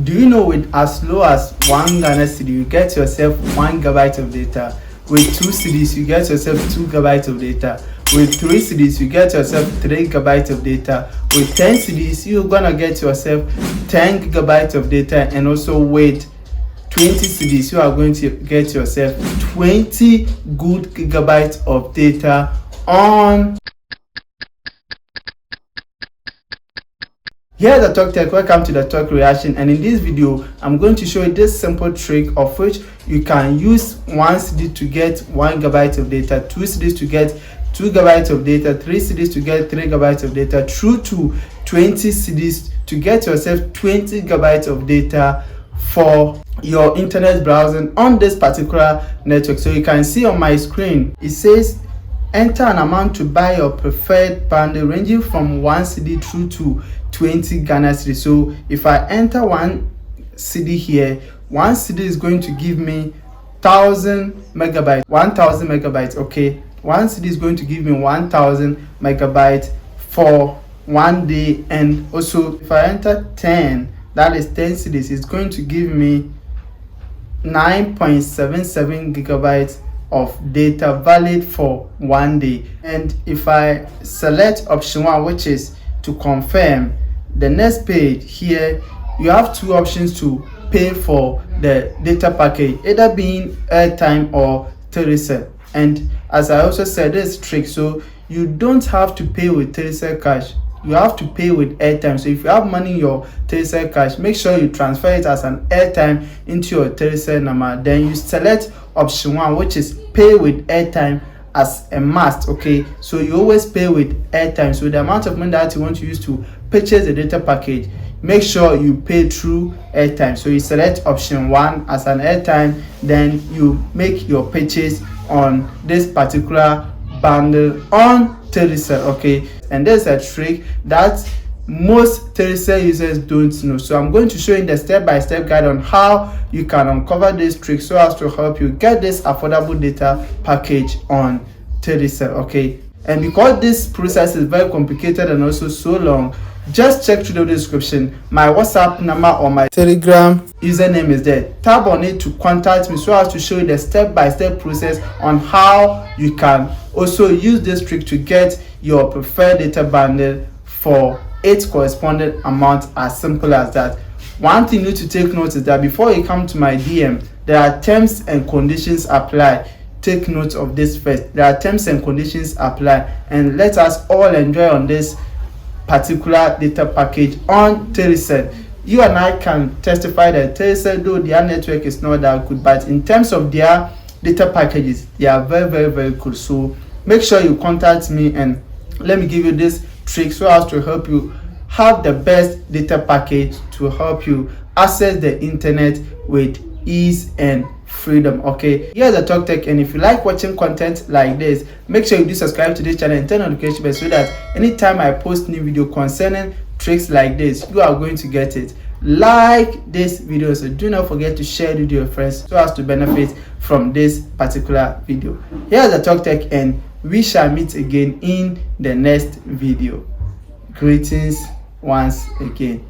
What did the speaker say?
Do you know with as low as 1 Ghana cedi you get yourself 1 GB of data? With 2 cedis you get yourself 2 GB of data. With 3 cedis you get yourself 3 GB of data. With 10 cedis you're gonna get yourself 10 GB of data, and also with 20 cedis you are going to get yourself 20 good gigabytes of data on. Here's the Talk Tech. Welcome to the Talk Reaction, and in this video I'm going to show you this simple trick of which you can use 1 CD to get 1 GB of data, 2 CDs to get 2 GB of data, 3 CDs to get 3 GB of data, through to 20 CDs to get yourself 20 GB of data for your internet browsing on this particular network. So you can see on my screen it says enter an amount to buy your preferred bundle ranging from 1 CD through to 20 Ghana cedi. So if I enter 1 CD here, 1 CD is going to give me 1000 megabytes, 1000 megabytes. Okay, 1 CD is going to give me 1000 megabytes for 1 day. And also if I enter 10, that is 10 CDs, it's going to give me 9.77 gigabytes of data valid for 1 day. And if I select option 1, which is to confirm, the next page here you have 2 options to pay for the data package, either being airtime or Telecel. And as I also said, this trick, so you don't have to pay with Telecel cash, you have to pay with airtime. So if you have money in your Telecel cash, make sure you transfer it as an airtime into your Telecel number. Then you select option 1, which is pay with airtime as a must. Okay, so you always pay with airtime. So the amount of money that you want to use to purchase the data package, make sure you pay through airtime. So you select option 1 as an airtime, then you make your purchase on this particular bundle on Telecel. Okay, and there's a trick that most Telecel users don't know. So I'm going to show you the step-by-step guide on how you can uncover this trick so as to help you get this affordable data package on Telecel. Okay, and because this process is very complicated and also so long, just check through the description. My WhatsApp number or my Telegram username is there. Tap on it to contact me so as to show you the step-by-step process on how you can also use this trick to get your preferred data bundle for its corresponding amount, as simple as that. One thing you need to take note is that before you come to my DM, there are terms and conditions apply. Take note of this first. There are terms and conditions apply, and let us all enjoy on this particular data package on Telecel. You and I can testify that Telecel, though their network is not that good, but in terms of their data packages, they are very good. So make sure you contact me and let me give you this trick so as to help you have the best data package to help you access the internet with ease and freedom. Okay, here's the Talk Tech, and if you like watching content like this, make sure you do subscribe to this channel and turn on the notification bell so that anytime I post new video concerning tricks like this, you are going to get it. Like this video, so do not forget to share it with your friends so as to benefit from this particular video. Here's the Talk Tech, and we shall meet again in the next video. Greetings once again.